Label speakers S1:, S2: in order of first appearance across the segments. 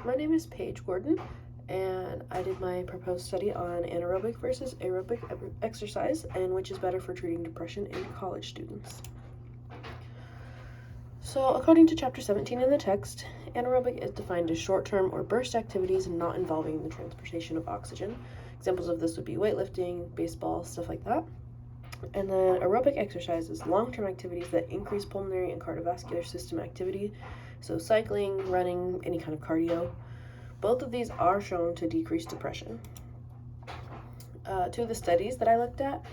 S1: My name is Paige Gordon, and I did my proposed study on anaerobic versus aerobic exercise and which is better for treating depression in college students. So, according to Chapter 17 in the text, anaerobic is defined as short-term or burst activities not involving the transportation of oxygen. Examples of this would be weightlifting, baseball, stuff like that. And then aerobic exercise is long-term activities that increase pulmonary and cardiovascular system activity, so cycling, running, any kind of cardio. Both of these are shown to decrease depression. Two of the studies that I looked at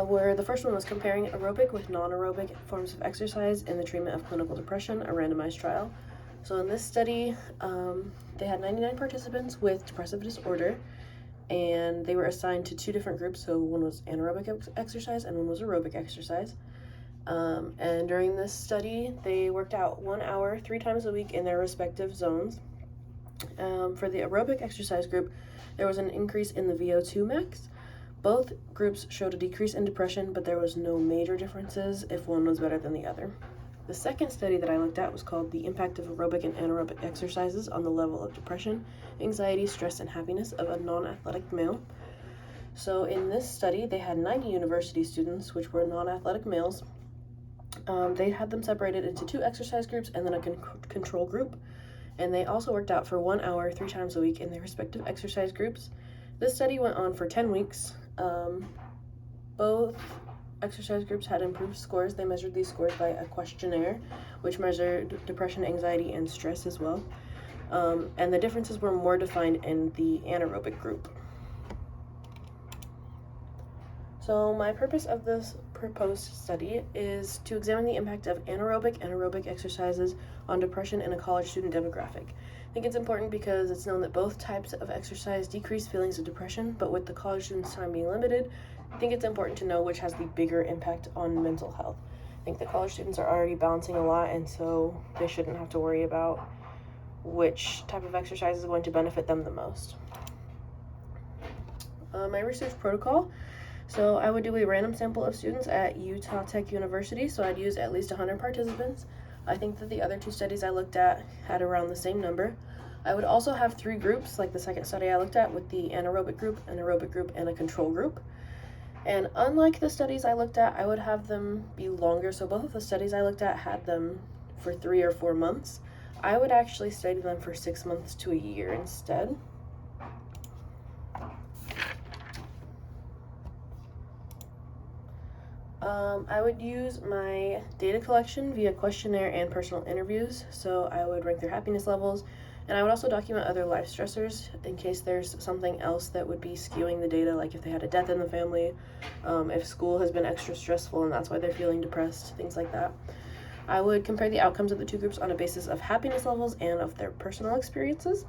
S1: where the first one was comparing aerobic with non-aerobic forms of exercise in the treatment of clinical depression, a randomized trial. So in this study, they had 99 participants with depressive disorder, and they were assigned to two different groups. So one was anaerobic exercise and one was aerobic exercise. And during this study, they worked out 1 hour 3 times a week in their respective zones. For the aerobic exercise group, there was an increase in the VO2 max. Both groups showed a decrease in depression, but there was no major differences if one was better than the other. The second study that I looked at was called The Impact of Aerobic and Anaerobic Exercises on the Level of Depression, Anxiety, Stress, and Happiness of a Non-Athletic Male. So in this study, they had 90 university students, which were non-athletic males. They had them separated into 2 exercise groups and then a control group. And they also worked out for 1 hour 3 times a week in their respective exercise groups. This study went on for 10 weeks. Both exercise groups had improved scores. They measured these scores by a questionnaire, which measured depression, anxiety, and stress as well. And the differences were more defined in the anaerobic group. So my purpose of this proposed study is to examine the impact of anaerobic and aerobic exercises on depression in a college student demographic. I think it's important because it's known that both types of exercise decrease feelings of depression, but with the college students' time being limited, I think it's important to know which has the bigger impact on mental health. I think the college students are already balancing a lot, and so they shouldn't have to worry about which type of exercise is going to benefit them the most. My research protocol. So I would do a random sample of students at Utah Tech University, so I'd use at least 100 participants. I think that the other 2 studies I looked at had around the same number. I would also have 3 groups, like the second study I looked at, with the anaerobic group, an aerobic group, and a control group. And unlike the studies I looked at, I would have them be longer. So both of the studies I looked at had them for 3 or 4 months. I would actually study them for 6 months to a year instead. I would use my data collection via questionnaire and personal interviews. So I would rank their happiness levels, and I would also document other life stressors in case there's something else that would be skewing the data, like if they had a death in the family, if school has been extra stressful and that's why they're feeling depressed, things like that. I would compare the outcomes of the 2 groups on a basis of happiness levels and of their personal experiences.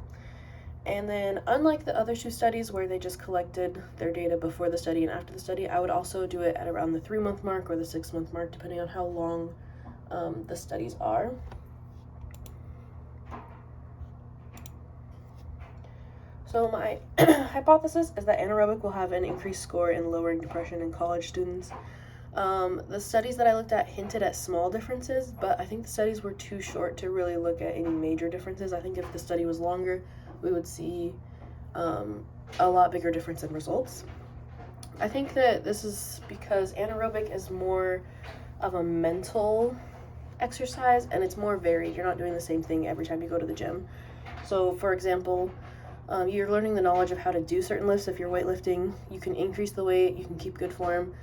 S1: And then, unlike the other 2 studies where they just collected their data before the study and after the study, I would also do it at around the 3-month mark or the 6-month mark, depending on how long the studies are. So my hypothesis is that anaerobic will have an increased score in lowering depression in college students. The studies that I looked at hinted at small differences, but I think the studies were too short to really look at any major differences. I think if the study was longer, we would see a lot bigger difference in results. I think that this is because anaerobic is more of a mental exercise and it's more varied. You're not doing the same thing every time you go to the gym. So for example, you're learning the knowledge of how to do certain lifts. If you're weightlifting, you can increase the weight, you can keep good form.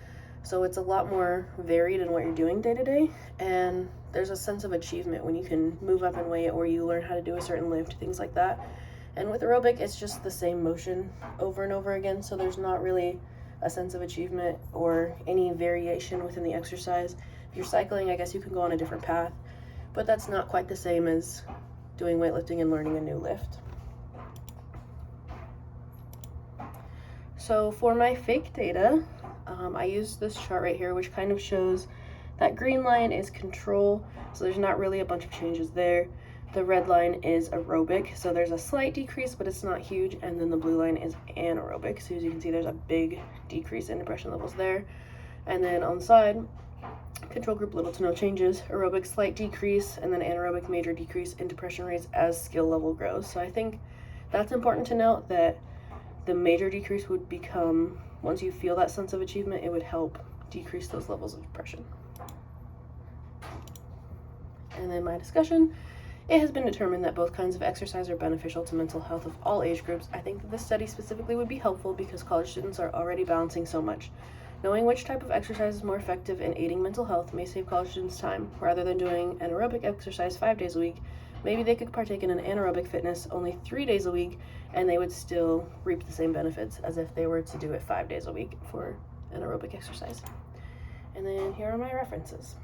S1: So it's a lot more varied in what you're doing day to day, and there's a sense of achievement when you can move up in weight or you learn how to do a certain lift, things like that. And with aerobic, it's just the same motion over and over again, so there's not really a sense of achievement or any variation within the exercise. If you're cycling, I guess you can go on a different path, but that's not quite the same as doing weightlifting and learning a new lift. So for my fake data, I used this chart right here, which kind of shows that green line is control, so there's not really a bunch of changes there. The red line is aerobic, so there's a slight decrease, but it's not huge, and then the blue line is anaerobic, so as you can see, there's a big decrease in depression levels there. And then on the side, Control group, little to no changes. Aerobic, slight decrease, and then anaerobic, major decrease in depression rates as skill level grows. So I think that's important to note, that the major decrease would become, once you feel that sense of achievement, it would help decrease those levels of depression. And then my discussion. It has been determined that both kinds of exercise are beneficial to mental health of all age groups. I think that this study specifically would be helpful because college students are already balancing so much. Knowing which type of exercise is more effective in aiding mental health may save college students time. Rather than doing an aerobic exercise 5 days a week, maybe they could partake in an anaerobic fitness only 3 days a week, and they would still reap the same benefits as if they were to do it 5 days a week for an aerobic exercise. And then here are my references.